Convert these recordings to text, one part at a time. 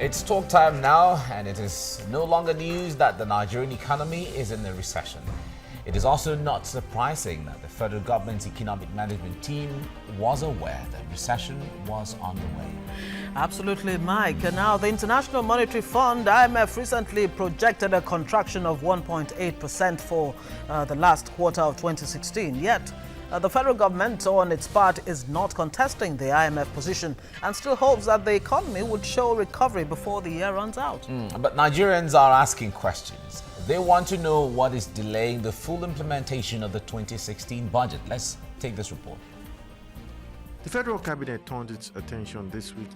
It's talk time now, and it is no longer news that the Nigerian economy is in a recession. It is also not surprising that the federal government's economic management team was aware that recession was on the way. Absolutely, Mike. And now, the International Monetary Fund, IMF, recently projected a contraction of 1.8% for the last quarter of 2016. Yet, the federal government, on its part, is not contesting the IMF position and still hopes that the economy would show recovery before the year runs out. But Nigerians are asking questions. They want to know what is delaying the full implementation of the 2016 budget. Let's take this report. The federal cabinet turned its attention this week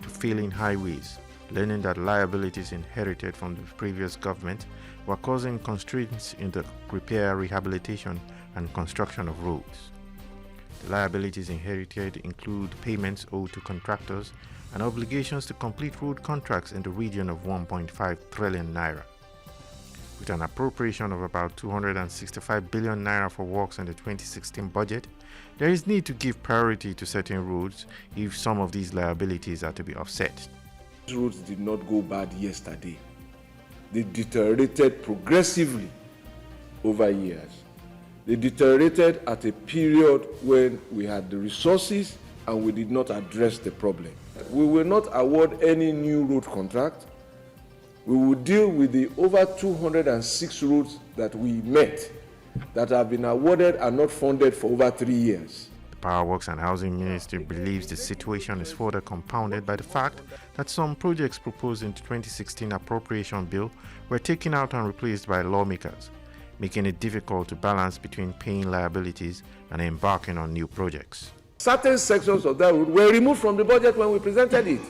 to failing highways, learning that liabilities inherited from the previous government were causing constraints in the repair, rehabilitation, and construction of roads. The liabilities inherited include payments owed to contractors and obligations to complete road contracts in the region of 1.5 trillion naira. With an appropriation of about 265 billion naira for works in the 2016 budget, there is need to give priority to certain roads if some of these liabilities are to be offset. These roads did not go bad yesterday. They deteriorated progressively over years. They deteriorated at a period when we had the resources and we did not address the problem. We will not award any new road contract. We will deal with the over 206 roads that we met that have been awarded and not funded for over 3 years. The Power Works and Housing Ministry believes the situation is further compounded by the fact that some projects proposed in the 2016 appropriation bill were taken out and replaced by lawmakers, making it difficult to balance between paying liabilities and embarking on new projects. Certain sections of that road were removed from the budget when we presented it.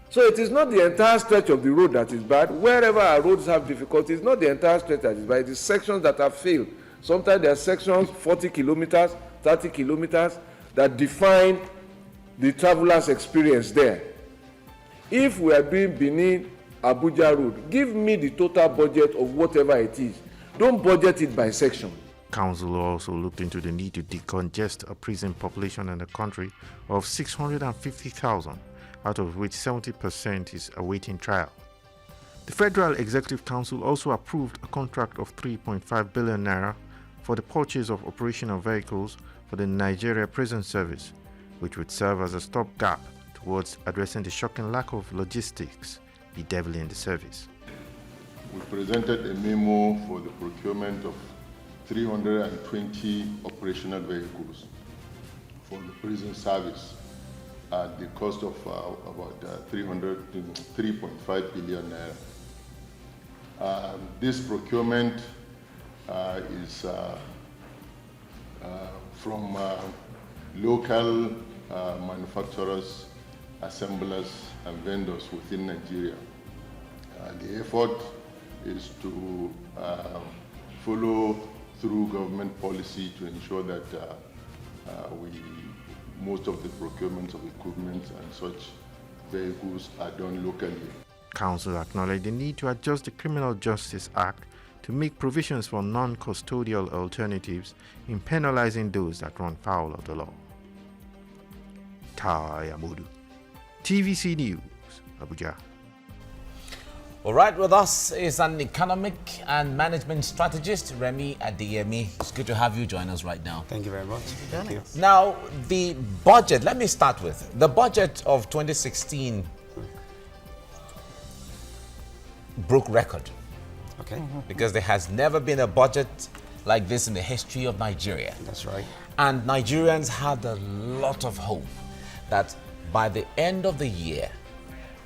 So it is not the entire stretch of the road that is bad. Wherever our roads have difficulties, not the entire stretch that is bad, it is sections that have failed. Sometimes there are sections, 40 kilometers, 30 kilometers, that define the traveler's experience there. If we are doing Benin Abuja road, give me the total budget of whatever it is. Don't budget it by section. Council also looked into the need to decongest a prison population in the country of 650,000, out of which 70% is awaiting trial. The Federal Executive Council also approved a contract of 3.5 billion naira for the purchase of operational vehicles for the Nigeria Prison Service, which would serve as a stopgap towards addressing the shocking lack of logistics bedeviling the service. We presented a memo for the procurement of 320 operational vehicles for the prison service at the cost of about 3.5 billion naira. This procurement is from local manufacturers, assemblers, and vendors within Nigeria. The effort is to follow through government policy to ensure that most of the procurement of equipment and such vehicles are done locally. Council acknowledged the need to adjust the Criminal Justice Act to make provisions for non-custodial alternatives in penalizing those that run foul of the law. Tai Amudu, TVC News, Abuja. All right, with us is an economic and management strategist, Remy Adeyemi. It's good to have you join us right now. Thank you very much. Thank you. Now, the budget, let me start with the budget of 2016 broke record. Okay. Because there has never been a budget like this in the history of Nigeria. That's right. And Nigerians had a lot of hope that by the end of the year,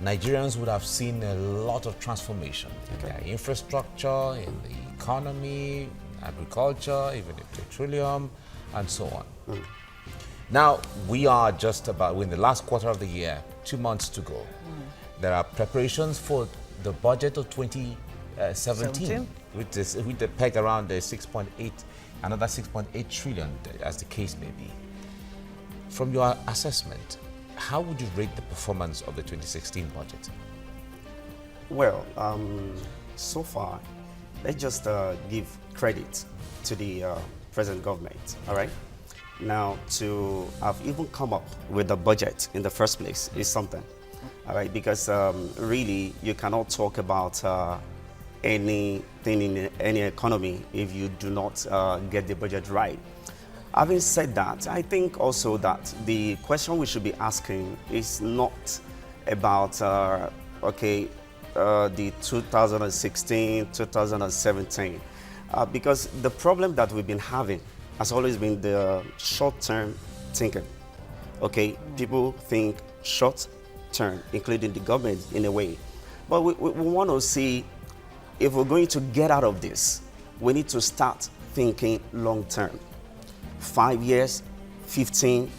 Nigerians would have seen a lot of transformation in their infrastructure, in the economy, agriculture, even in petroleum, and so on. Now, we are just about, we're in the last quarter of the year, 2 months to go. There are preparations for the budget of 2017, with the peg around the 6.8, another 6.8 trillion, as the case may be. From your assessment, how would you rate the performance of the 2016 budget? Well, so far, let's just give credit to the present government, all right? Now, to have even come up with the budget in the first place is something. all right, because really you cannot talk about anything in any economy if you do not get the budget right. Having said that, I think also that the question we should be asking is not about, the 2016, 2017, because the problem that we've been having has always been the short-term thinking. Okay, people think short-term, including the government in a way. But we want to see if we're going to get out of this, we need to start thinking long-term. 5 years, 15,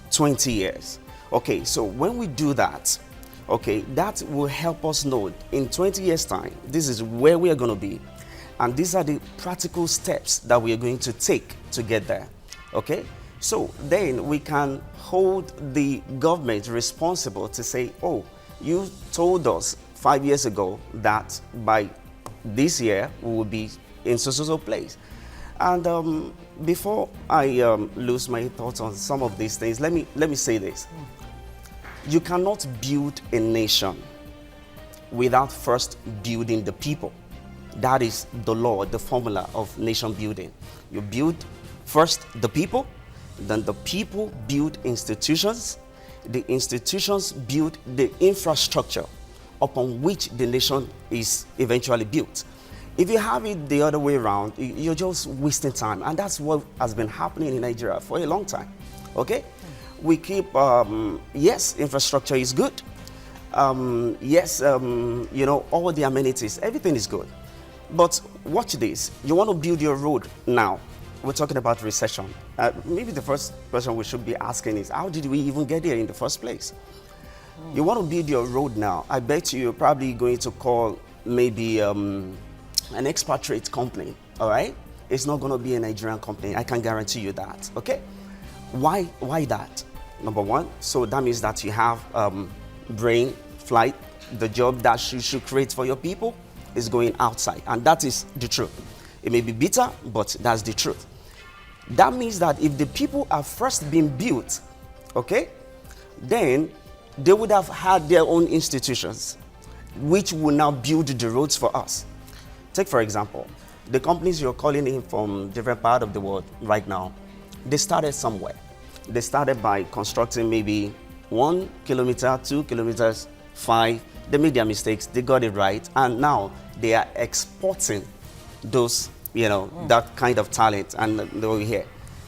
20 years. Okay, so when we do that, okay, that will help us know in 20 years' time, this is where we are going to be. And these are the practical steps that we are going to take to get there. Okay, so then we can hold the government responsible to say, oh, you told us 5 years ago that by this year we will be in so place. And before I lose my thoughts on some of these things, let me say this. You cannot build a nation without first building the people. That is the law, the formula of nation building. You build first the people, then the people build institutions, the institutions build the infrastructure upon which the nation is eventually built. If you have it the other way around, you're just wasting time. And that's what has been happening in Nigeria for a long time. Okay? We keep, yes, infrastructure is good. Yes, you know, all the amenities, everything is good. But watch this. You want to build your road now. We're talking about recession. Maybe the first question we should be asking is, how did we even get here in the first place? You want to build your road now. I bet you're probably going to call maybe an expatriate company, all right? It's not going to be a Nigerian company. I can guarantee you that, okay? Why that? Number one, so that means that you have brain flight. The job that you should create for your people is going outside, and that is the truth. It may be bitter, but that's the truth. That means that if the people are first being built, okay, then they would have had their own institutions, which will now build the roads for us. Take, for example, the companies you're calling in from different parts of the world right now, they started somewhere. They started by constructing maybe 1 kilometer, 2 kilometers, 5. They made their mistakes, they got it right, and now they are exporting those, you know, that kind of talent, and they're here.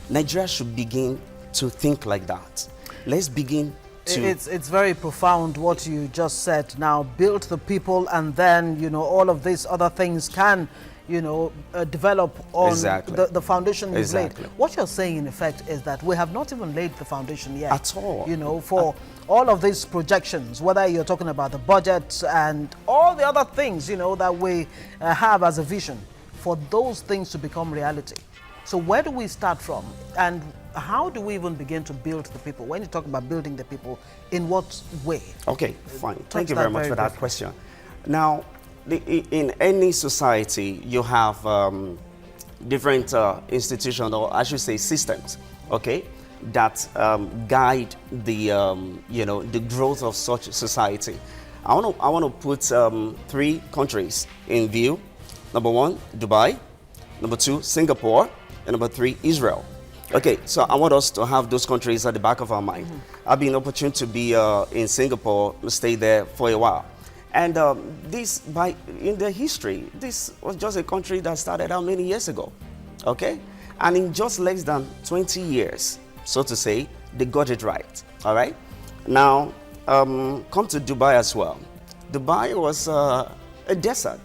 Nigeria should begin to think like that. Let's begin to... It's very profound what you just said. Now, build the people, and then, you know, all of these other things can, you know, develop on the foundation you've laid. What you're saying, in effect, is that we have not even laid the foundation yet. At all. You know, for all of these projections, whether you're talking about the budget and all the other things, you know, that we have as a vision, for those things to become reality. So where do we start from? And how do we even begin to build the people? When you talk about building the people, in what way? Okay, fine. Thank you very much for that question. Now, in any society, you have different institutions, or I should say systems, okay, that guide the, you know, the growth of such society. I want to put 3 countries in view. Number 1, Dubai. Number 2, Singapore. And number 3, Israel. Okay, so I want us to have those countries at the back of our mind. I've been opportune to be in Singapore, stay there for a while. And in the history, this was just a country that started out many years ago, okay? And in just less than 20 years, so to say, they got it right, all right? Now, come to Dubai as well. Dubai was a desert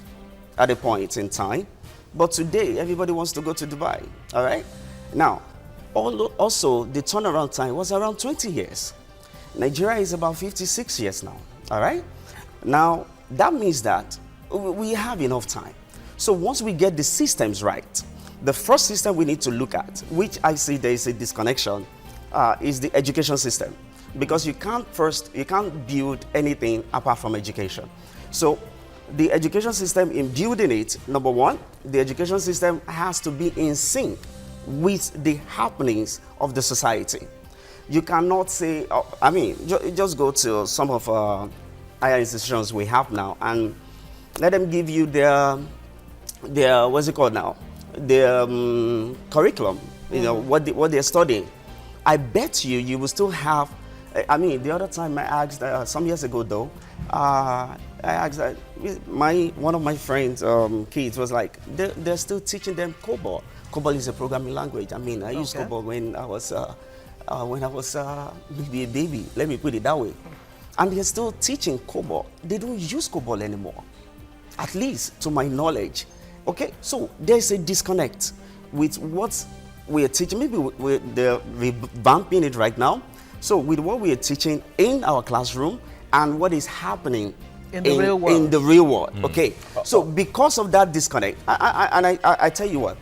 at a point in time, but today everybody wants to go to Dubai, all right? Now, also the turnaround time was around 20 years. Nigeria is about 56 years now, all right? Now, that means that we have enough time. So once we get the systems right, the first system we need to look at, which I see there is a disconnection, is the education system. Because you can't build anything apart from education. So the education system, in building it, number 1, the education system has to be in sync with the happenings of the society. You cannot say, I mean, just go to some of higher institutions we have now, and let them give you their what's it called now, their curriculum, you know, what they're studying. I bet you will still have. I mean, the other time I asked, some years ago though, I asked one of my friends' kids was like, they're still teaching them COBOL. COBOL is a programming language. I mean, I used COBOL when I was maybe a baby. Let me put it that way. And they're still teaching COBOL. They don't use COBOL anymore, at least to my knowledge. Okay, so there's a disconnect with what we're teaching. Maybe they're revamping it right now. So with what we are teaching in our classroom and what is happening in the real world. In the real world. Okay. So because of that disconnect, I tell you what,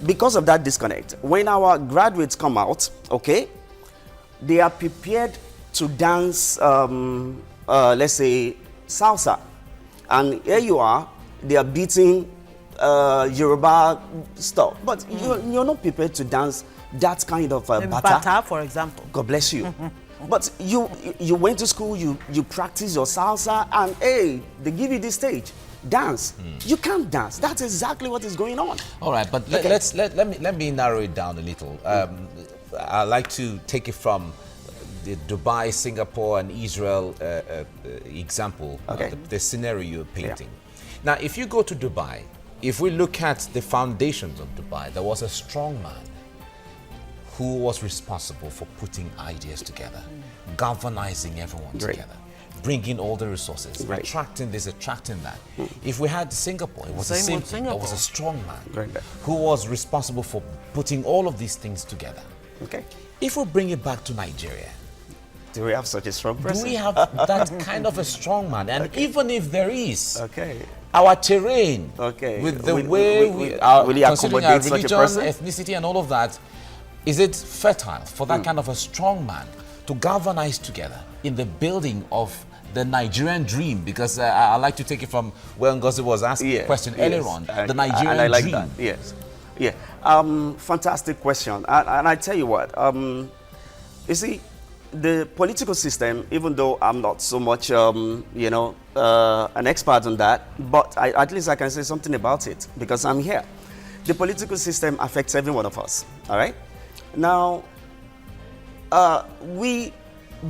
because of that disconnect, when our graduates come out, okay, they are prepared to dance, let's say, salsa. And here you are, they are beating Yoruba stuff. But you're not prepared to dance that kind of bata, for example. God bless you. But you went to school, you practice your salsa, and hey, they give you this stage, dance. You can't dance. That's exactly what is going on. All right, but let me narrow it down a little. I'd like to take it from the Dubai, Singapore, and Israel example, the scenario you're painting. Now, if you go to Dubai, if we look at the foundations of Dubai, there was a strong man who was responsible for putting ideas together, galvanizing everyone together, bringing all the resources, attracting this, attracting that. If we had Singapore, it was the same thing. There was a strong man who was responsible for putting all of these things together. Okay. If we bring it back to Nigeria, do we have such a strong person? Do we have that kind of a strong man? And even if there is, our terrain, with the way we are considering our religion, ethnicity, and all of that, is it fertile for that kind of a strong man to galvanize together in the building of the Nigerian dream? Because I like to take it from where Ngozi was asking a question earlier on, the Nigerian and I like dream. That. Yes. Yeah. Fantastic question. And I tell you what, you see, the political system, even though I'm not so much, you know, an expert on that, but at least I can say something about it because I'm here. The political system affects every one of us, all right? Now, we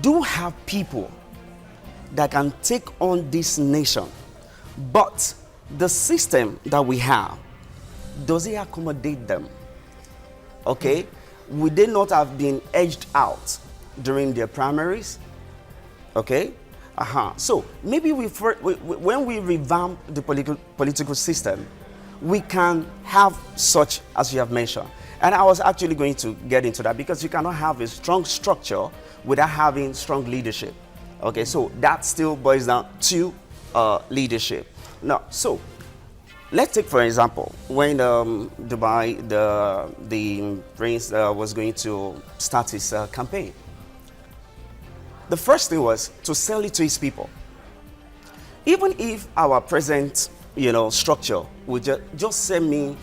do have people that can take on this nation, but the system that we have, does it accommodate them? Okay? Would they not have been edged out during their primaries? Okay? So maybe when we revamp the political system, we can have such as you have mentioned. And I was actually going to get into that because you cannot have a strong structure without having strong leadership. Okay, so that still boils down to leadership. Now, so let's take for example when Dubai, the prince was going to start his campaign. The first thing was to sell it to his people. Even if our present, you know, structure would just send me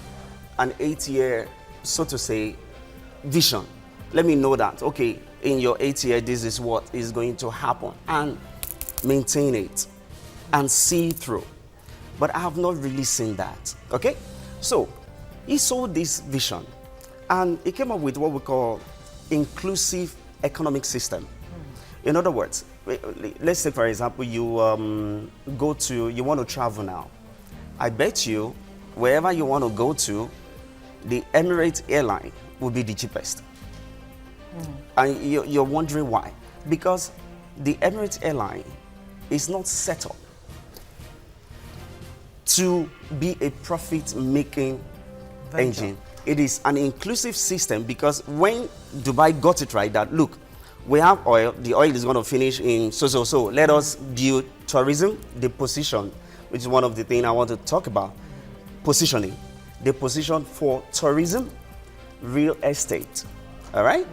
an 8-year, so to say, vision. Let me know that, okay, in your 8 year, this is what is going to happen, and maintain it and see through. But I have not really seen that, okay? So he sold this vision and he came up with what we call inclusive economic system. In other words, let's say for example, you want to travel now. I bet you, wherever you want to go to, the Emirates airline will be the cheapest. And you're wondering why. Because the Emirates airline is not set up to be a profit-making engine. It is an inclusive system because when Dubai got it right that, look, we have oil, the oil is going to finish in so. Let us build tourism, the position, which is one of the things I want to talk about. Positioning. The position for tourism, real estate. All right?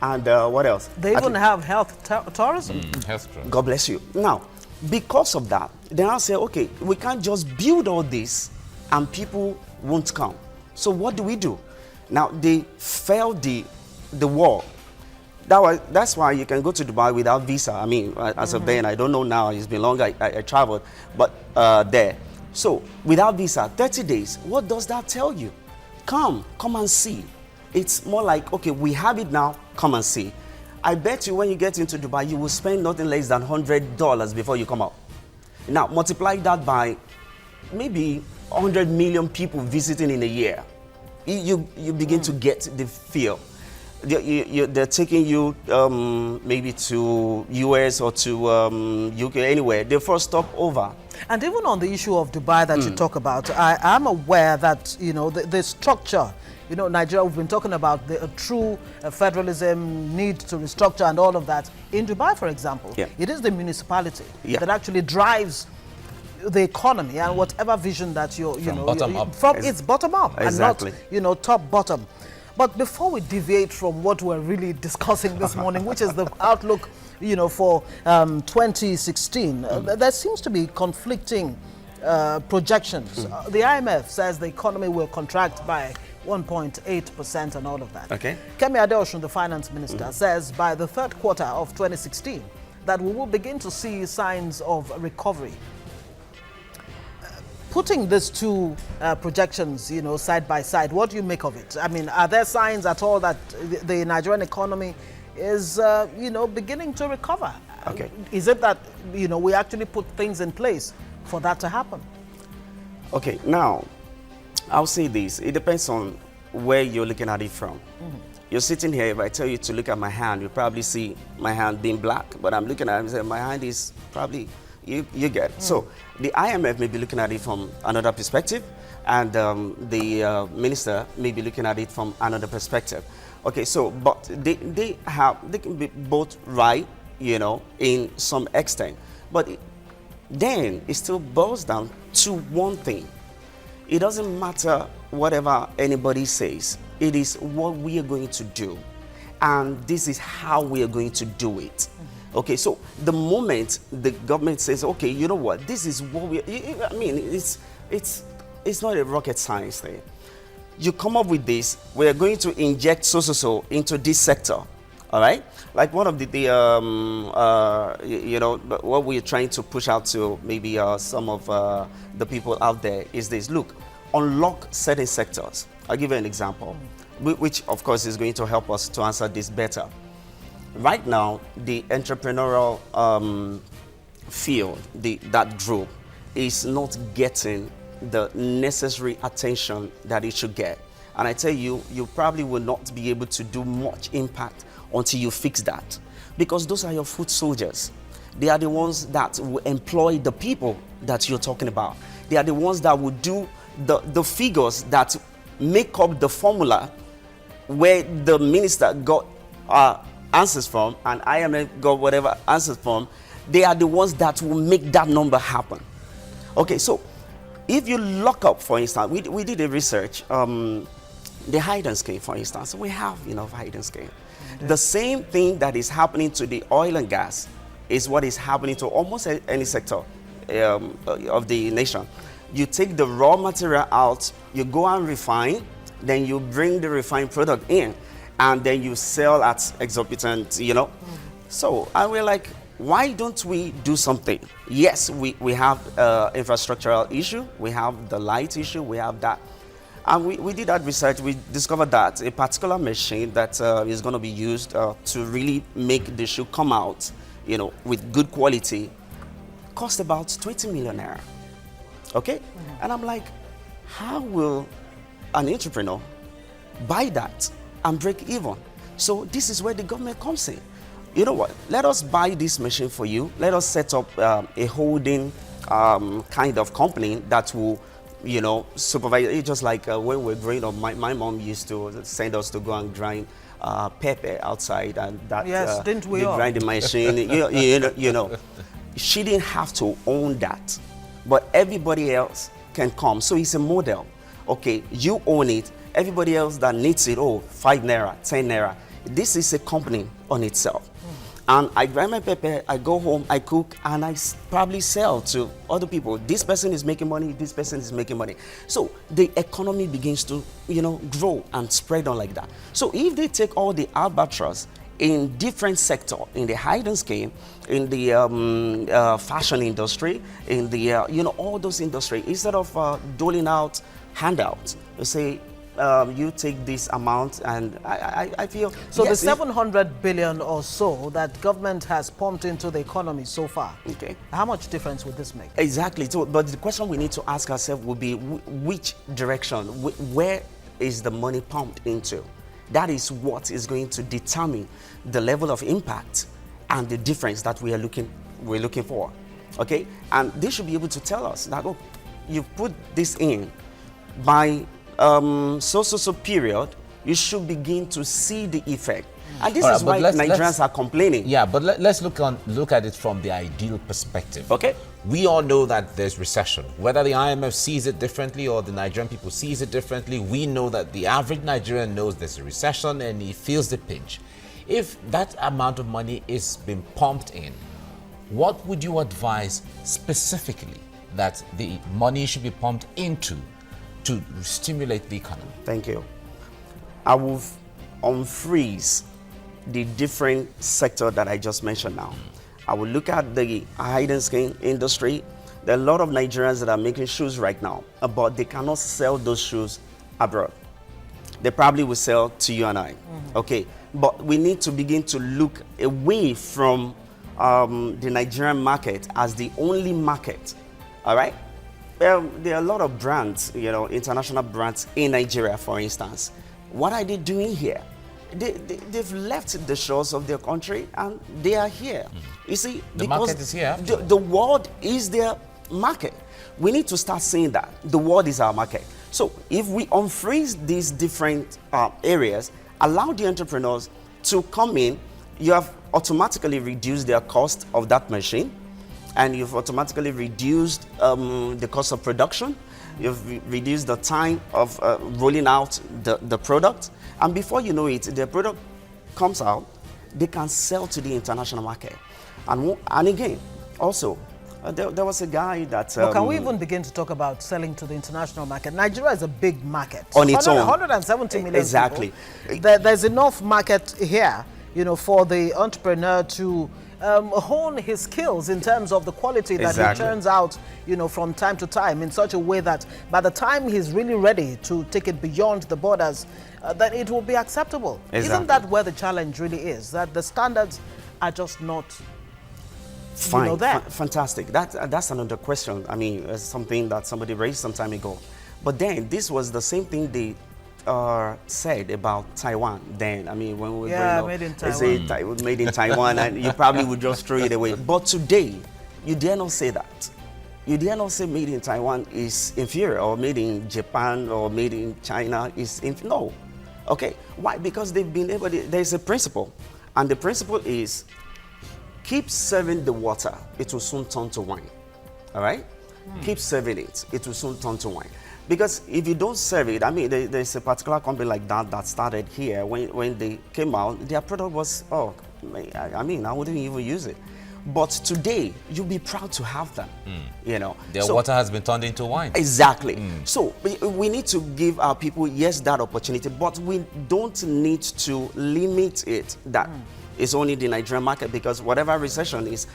And what else? They even have health tourism. Health tourism. God bless you. Now, because of that, then I'll say, okay, we can't just build all this and people won't come. So what do we do? Now, they failed the wall. That's why you can go to Dubai without visa. I mean, as of then, I don't know now. It's been long I traveled, but there. So without visa, 30 days. What does that tell you? Come and see. It's more like, okay, we have it now. Come and see. I bet you when you get into Dubai, you will spend nothing less than $100 before you come out. Now multiply that by maybe 100 million people visiting in a year. You begin to get the feel. They're taking you maybe to US or to UK, anywhere. They first stop over. And even on the issue of Dubai that you talk about, I am aware that, you know, the structure, you know, Nigeria, we've been talking about the true federalism, need to restructure and all of that. In Dubai, for example, it is the municipality that actually drives the economy and whatever vision that bottom up. It's bottom up and not, you know, top bottom. But before we deviate from what we're really discussing this morning, which is the outlook, you know, for 2016, there seems to be conflicting projections. The IMF says the economy will contract by 1.8% and all of that. Okay. Kemi Adeosun, the finance minister, says by the third quarter of 2016 that we will begin to see signs of recovery. Putting these two projections, you know, side by side, what do you make of it? I mean, are there signs at all that the Nigerian economy is, you know, beginning to recover? Okay. Is it that, you know, we actually put things in place for that to happen? Okay, now, I'll say this. It depends on where you're looking at it from. You're sitting here, if I tell you to look at my hand, you'll probably see my hand being black, but I'm looking at it and saying my hand is probably, you get it. So the IMF may be looking at it from another perspective, and the minister may be looking at it from another perspective. Okay, so, but they can be both right, you know, in some extent. But then it still boils down to one thing. It doesn't matter whatever anybody says. It is what we are going to do. And this is how we are going to do it. Okay, so the moment the government says, okay, you know what, this is what we, I mean, it's not a rocket science thing. You come up with this, we're going to inject so into this sector, all right? Like one of the you know, what we're trying to push out to maybe some of the people out there is this: look, unlock certain sectors. I'll give you an example, which of course is going to help us to answer this better. Right now, the entrepreneurial field, that group, is not getting the necessary attention that it should get. And I tell you, you probably will not be able to do much impact until you fix that. Because those are your foot soldiers. They are the ones that will employ the people that you're talking about. They are the ones that will do the figures that make up the formula where the minister got answers from and IMF got whatever answers from. They are the ones that will make that number happen. Okay, so if you lock up, for instance, we did a research, the hide and scale, for instance, we have enough hide and scale. The same thing that is happening to the oil and gas is what is happening to almost any sector of the nation. You take the raw material out, you go and refine, then you bring the refined product in, and then you sell at exorbitant, you know. So, and we're like, why don't we do something? Yes, we have infrastructural issue, we have the light issue, we have that. And we did that research, we discovered that a particular machine that is going to be used to really make the shoe come out, you know, with good quality, cost about 20 million naira. Okay? And I'm like, how will an entrepreneur buy that and break even? So this is where the government comes in. You know what? Let us buy this machine for you. Let us set up a holding kind of company that will, you know, supervise. It's just like when we were growing up, my mom used to send us to go and grind pepper outside, and that didn't we all? grinding machine. you know, she didn't have to own that, but everybody else can come. So it's a model. Okay, you own it. Everybody else that needs it, 5 naira, 10 naira. This is a company on itself. And I grind my pepper, I go home, I cook, and I probably sell to other people. This person is making money, this person is making money. So the economy begins to, you know, grow and spread on like that. So if they take all the albatross in different sector, in the hidden scheme, in the fashion industry, in the all those industry. Instead of doling out handouts, you say you take this amount, and I feel so. Yes, the 700 billion or so that government has pumped into the economy so far. Okay. How much difference would this make? Exactly. So, but the question we need to ask ourselves will be which direction, where is the money pumped into? That is what is going to determine the level of impact and the difference that we're looking for. Okay, and they should be able to tell us that, oh, you put this in by so period, you should begin to see the effect. And this is why Nigerians are complaining. Yeah, but let's look at it from the ideal perspective. Okay. We all know that there's recession. Whether the IMF sees it differently or the Nigerian people sees it differently, we know that the average Nigerian knows there's a recession and he feels the pinch. If that amount of money is being pumped in, what would you advise specifically that the money should be pumped into to stimulate the economy? Thank you. I will unfreeze the different sector that I just mentioned now. I will look at the hidden skin industry. There are a lot of Nigerians that are making shoes right now, but they cannot sell those shoes abroad. They probably will sell to you and I. Okay, but we need to begin to look away from the Nigerian market as the only market. All right. There are a lot of brands, international brands in Nigeria, for instance. What are they doing here? They've left the shores of their country and they are here. You see, the market is here. The world is their market. We need to start saying that the world is our market. So if we unfreeze these different areas, allow the entrepreneurs to come in, you have automatically reduced their cost of that machine, and you've automatically reduced the cost of production. You've reduced the time of rolling out the product. And before you know it, the product comes out, they can sell to the international market. And again, also, there was a guy that... Well, can we even begin to talk about selling to the international market? Nigeria is a big market. On its own. 170 million Exactly. people. There's enough market here, for the entrepreneur to hone his skills in terms of the quality that he turns out, from time to time, in such a way that by the time he's really ready to take it beyond the borders, that it will be acceptable. Isn't that where the challenge really is? That the standards are just not fine. there. Fantastic. That's another question. I mean, it's something that somebody raised some time ago. But then this was the same thing they said about Taiwan then. I mean, when we were made in they say it was made in Taiwan, and you probably would just throw it away. But today, you dare not say that. You dare not say made in Taiwan is inferior, or made in Japan, or made in China is no. Okay, why? Because they've been able to, there's a principle, and the principle is keep serving the water, it will soon turn to wine. All right? Keep serving it, it will soon turn to wine. Because if you don't serve it, I mean, there's a particular company like that started here. When they came out, their product was, I wouldn't even use it. But today, you'll be proud to have them, Their water has been turned into wine. Exactly. So we need to give our people, yes, that opportunity, but we don't need to limit it that it's only the Nigerian market, because whatever recession is,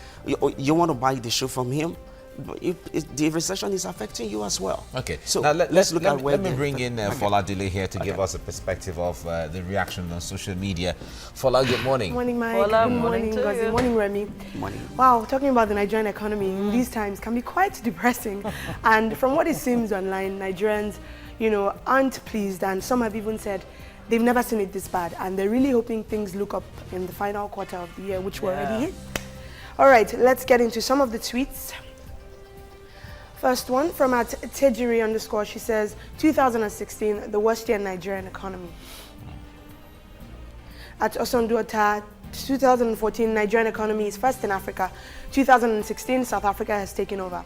you want to buy the shoe from him, the recession is affecting you as well. Okay, so now let's look at where... Let me bring in Fola Dile here to give us a perspective of the reaction on social media. Fola, good morning. Morning, Mike. Fola, good morning, Ngozi. Good morning, Remy. Morning. Wow, talking about the Nigerian economy in these times can be quite depressing. And from what it seems online, Nigerians, aren't pleased, and some have even said they've never seen it this bad, and they're really hoping things look up in the final quarter of the year, which we're already hit. All right, let's get into some of the tweets. First one from @Tejiri_. She says, 2016, the worst year in Nigerian economy. At Osonduota, 2014, Nigerian economy is first in Africa. 2016, South Africa has taken over.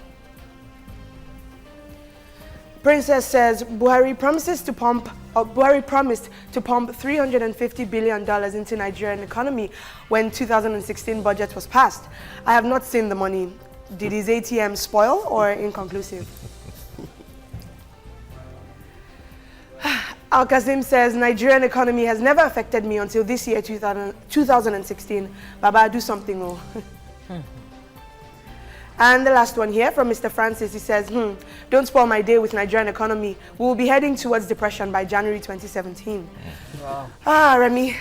Princess says, Buhari promised to pump $350 billion into Nigerian economy when 2016 budget was passed. I have not seen the money. Did his ATM spoil or inconclusive? Al Kazim says, Nigerian economy has never affected me until this year, 2016. Baba, do something. Oh. And the last one here from Mr. Francis, he says, don't spoil my day with Nigerian economy. We will be heading towards depression by January 2017. Wow. Ah, Remy.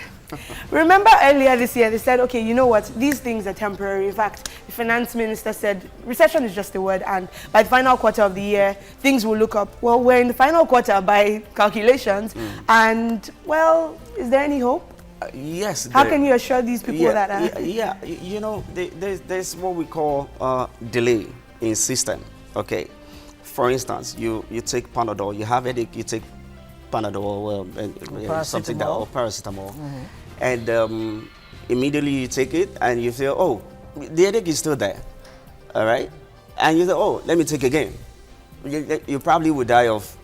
Remember earlier this year, they said, okay, you know what, these things are temporary. In fact, the finance minister said, recession is just a word, and by the final quarter of the year, things will look up. Well, we're in the final quarter by calculations, and, well, is there any hope? Yes. How can you assure these people that? You know, there's what we call delay in system. Okay, for instance, you take Panadol, you have headache, you take Panadol, something that, or paracetamol, and immediately you take it and you feel, oh, the headache is still there, all right, and you say, oh, let me take again. You probably would die of,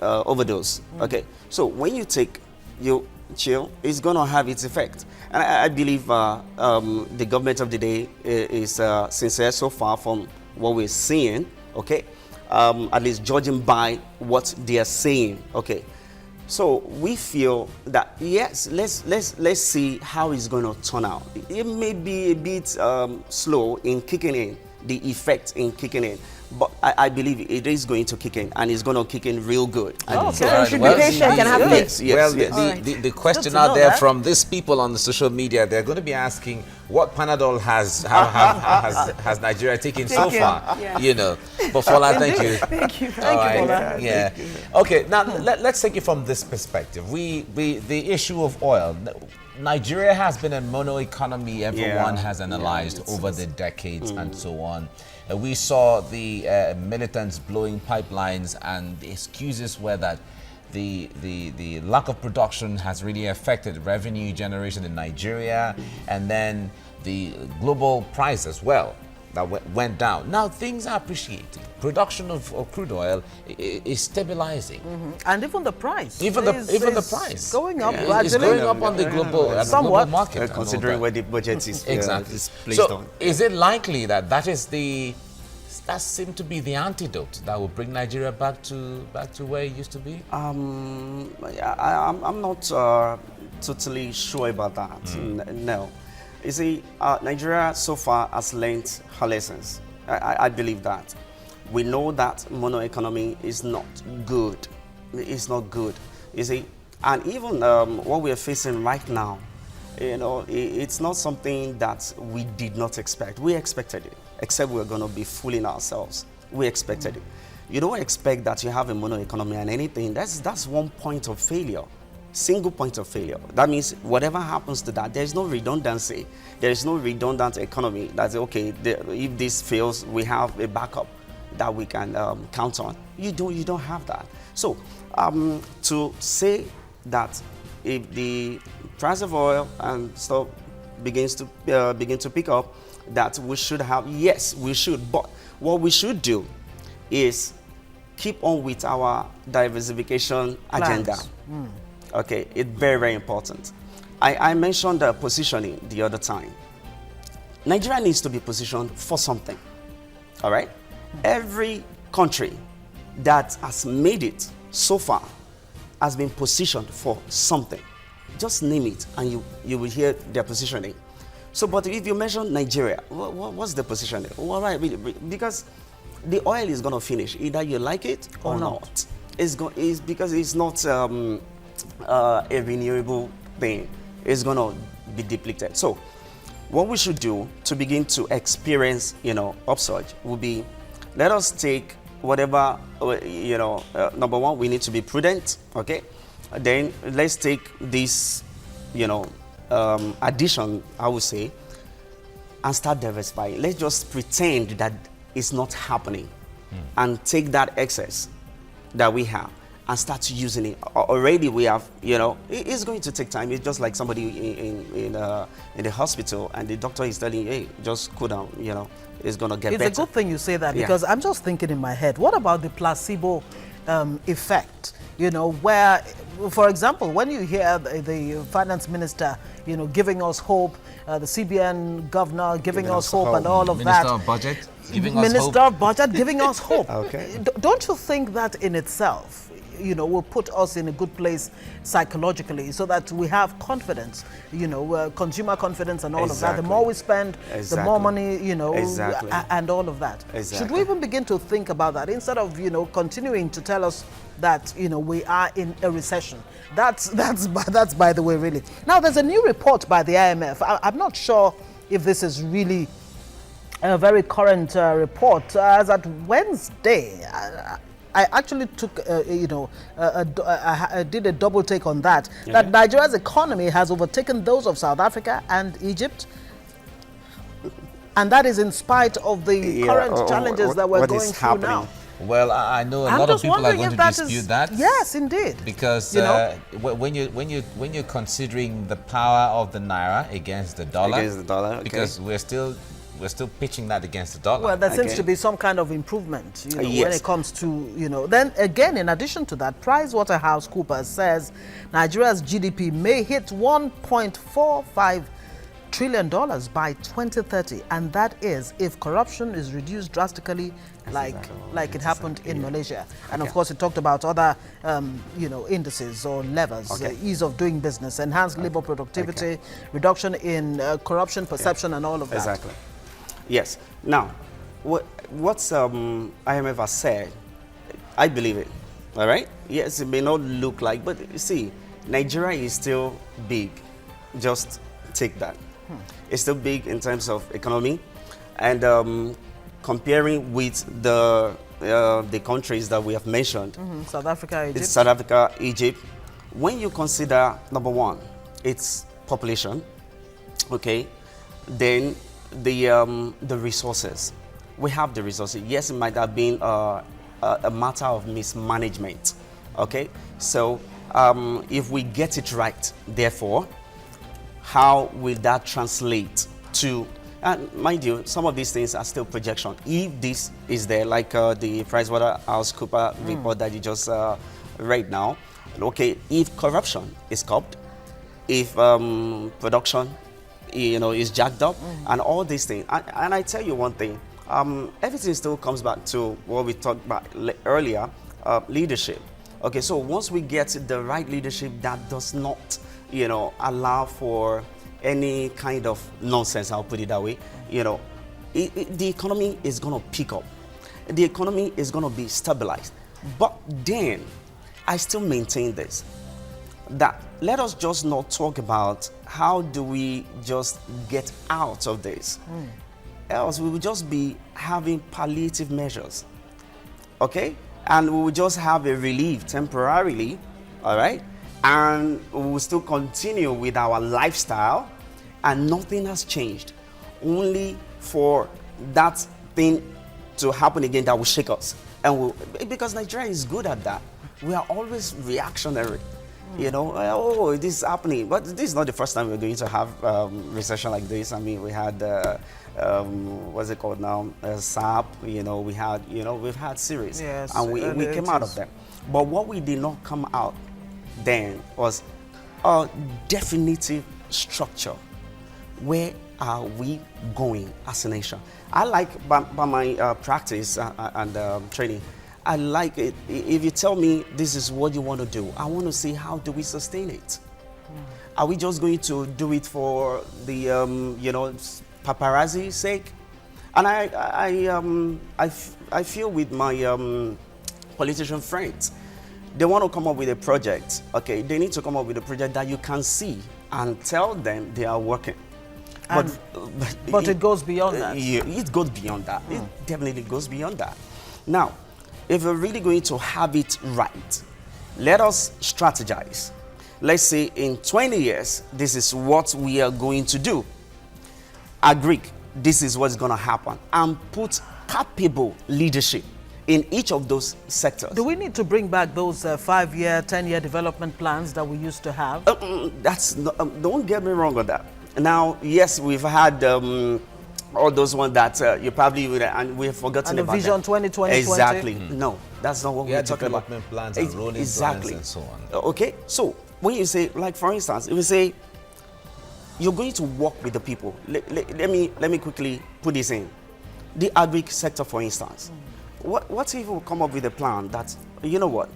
overdose. Okay, so when you take, you chill, it's going to have its effect. And I believe the government of the day is sincere so far from what we're seeing, okay? At least judging by what they are saying, okay? So we feel that, yes, let's see how it's going to turn out. It may be a bit slow in kicking in, the effect in kicking in. But I believe it is going to kick in, and it's going to kick in real good. Oh, so you should be patient and have faith. Well, the question out there from these people on the social media, they're going to be asking, what Panadol has Nigeria taken so far? Yeah. But Fola, thank you. Thank you. Thank you, Fola. Yeah. Okay, now let's take it from this perspective. The issue of oil. Nigeria has been a mono economy, everyone has analyzed over the decades and so on. We saw the militants blowing pipelines, and the excuses were that the lack of production has really affected revenue generation in Nigeria, and then the global price as well that went down. Now things are appreciating. Production of crude oil is stabilizing, and even the price. Even the price going up. It's going up on the global market. Considering where the budget is exactly is placed on. Is it likely that that seemed to be the antidote that will bring Nigeria back to where it used to be? I'm not totally sure about that. No. You see, Nigeria so far has learned her lessons. I believe that. We know that mono economy is not good. It's not good. You see, and even what we are facing right now, it's not something that we did not expect. We expected it, except we're going to be fooling ourselves. We expected it. You don't expect that you have a mono economy and anything. That's one point of failure. Single point of failure. That means whatever happens to that, there's no redundancy. There is no redundant economy. That's okay. If this fails, we have a backup that we can count on. You don't have that. So to say that if the price of oil and stuff begin to pick up, that we should have, yes, we should. But what we should do is keep on with our diversification agenda. Okay, it's very, very important. I mentioned positioning the other time. Nigeria needs to be positioned for something, all right? Every country that has made it so far has been positioned for something. Just name it and you will hear their positioning. So, but if you mention Nigeria, what's the positioning? Well, right, because the oil is going to finish. Either you like it or not. It's because it's not a renewable thing. It's going to be depleted. So what we should do to begin to experience, upsurge will be, let us take whatever, number one, we need to be prudent, okay? Then let's take this, addition, I would say, and start diversifying. Let's just pretend that it's not happening and take that excess that we have and start using it. Already we have, it's going to take time. It's just like somebody in the hospital and the doctor is telling you, hey, just cool down, it's going to get better. It's a good thing you say that, because I'm just thinking in my head, what about the placebo effect? Where, for example, when you hear the finance minister, giving us hope, the CBN governor giving us hope and all of that. Minister of Budget giving us hope. Minister of Budget giving us hope. Okay. Don't you think that in itself, you know, will put us in a good place psychologically, so that we have confidence, you know, consumer confidence and all of that. The more we spend, the more money, you know, and all of that. Should we even begin to think about that instead of, you know, continuing to tell us that, you know, we are in a recession? That's by the way, really. Now, there's a new report by the IMF. I'm not sure if this is really a very current report. As at Wednesday, I actually took, you know, I did a double take on that. That Nigeria's economy has overtaken those of South Africa and Egypt. And that is in spite of the current challenges that we're going through now. Well, I know a lot of people are going to dispute that. Yes, indeed. Because you know, when you're considering the power of the naira against the dollar, because we're still pitching that against the dollar. Well, there seems to be some kind of improvement, you know, when it comes to, you know. Then again, in addition to that, PricewaterhouseCoopers says Nigeria's GDP may hit $1.45 trillion by 2030, and that is if corruption is reduced drastically, like it happened in Malaysia. And of course, it talked about other, you know, indices or levers, ease of doing business, enhanced labor productivity, reduction in corruption perception, and all of that. Exactly. Yes. Now, what's IMF has said, I believe it. All right. Yes, it may not look like, but you see, Nigeria is still big. Just take that. It's still big in terms of economy, and comparing with the countries that we have mentioned, South Africa, Egypt. South Africa, Egypt. When you consider number one, its population, okay, then the resources. We have the resources. Yes, it might have been a matter of mismanagement, okay. So if we get it right, therefore, how will that translate to, and mind you, some of these things are still projection. If this is there, like the PricewaterhouseCoopers report that you just read now, okay, if corruption is curbed, if production, you know, is jacked up, and all these things, and I tell you one thing, everything still comes back to what we talked about earlier, leadership. Okay, so once we get the right leadership that does not, you know, allow for any kind of nonsense, I'll put it that way, you know, the economy is going to pick up. The economy is going to be stabilized. But then, I still maintain this, that let us just not talk about how do we just get out of this. Else we will just be having palliative measures, okay? And we will just have a relief temporarily, all right? And we will still continue with our lifestyle, and nothing has changed. Only for that thing to happen again that will shake us. And because Nigeria is good at that. We are always reactionary. You know, oh, this is happening. But this is not the first time we're going to have recession like this. I mean, we had, what's it called now? SAP, you know, we had, you know, we've had series. Yes, and we came out of them. But what we did not come out then was a definitive structure. Where are we going as a nation? I like, by my practice and training, I like it. If you tell me this is what you want to do, I want to see how do we sustain it. Are we just going to do it for the, you know, paparazzi's sake? And I feel with my politician friends, they want to come up with a project. Okay, they need to come up with a project that you can see and tell them they are working. But it goes beyond that. It goes beyond that. It definitely goes beyond that. Now, if we're really going to have it right, let us strategize. Let's say in 20 years, this is what we are going to do. Agree, this is what's going to happen. And put capable leadership in each of those sectors. Do we need to bring back those 5-year, 10-year development plans that we used to have? That's not, don't get me wrong on that. Now, yes, we've had all those ones that you probably would, and we've forgotten about. And the Vision 2020. Exactly. No, that's not what we're talking about. Development plans and rolling plans and so on. Okay, so when you say, like for instance, if you say you're going to work with the people, let me quickly put this in. The agri sector, for instance. What if we come up with a plan that, you know what,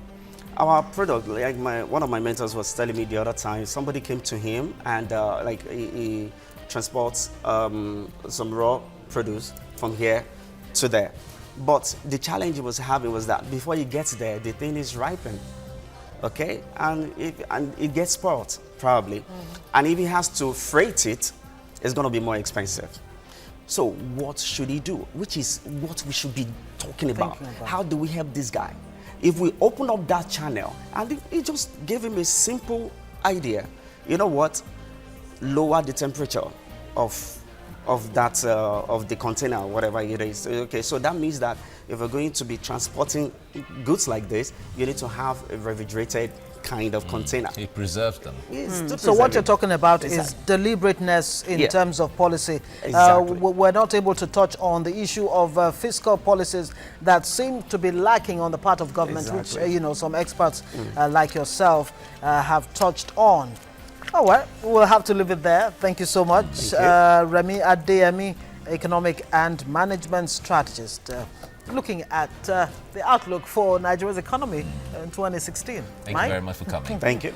Our product, like one of my mentors was telling me the other time, somebody came to him and like he transports some raw produce from here to there. But the challenge he was having was that before he gets there, the thing is ripened, okay? And it gets spoiled, probably. And if he has to freight it, it's going to be more expensive. So what should he do? Which is what we should be talking about. How do we help this guy? If we open up that channel, and it just gave him a simple idea. You know what? Lower the temperature of the container, whatever it is. Okay, so that means that if we're going to be transporting goods like this, you need to have a refrigerated kind of container. It preserves them. So what you're talking about is deliberateness in terms of policy. Exactly. We're not able to touch on the issue of fiscal policies that seem to be lacking on the part of government, which some experts like yourself have touched on. Oh, well, we'll have to leave it there. Thank you so much. Remi Adeyemi, economic and management strategist, looking at the outlook for Nigeria's economy in 2016. Thank you very much for coming. Thank you.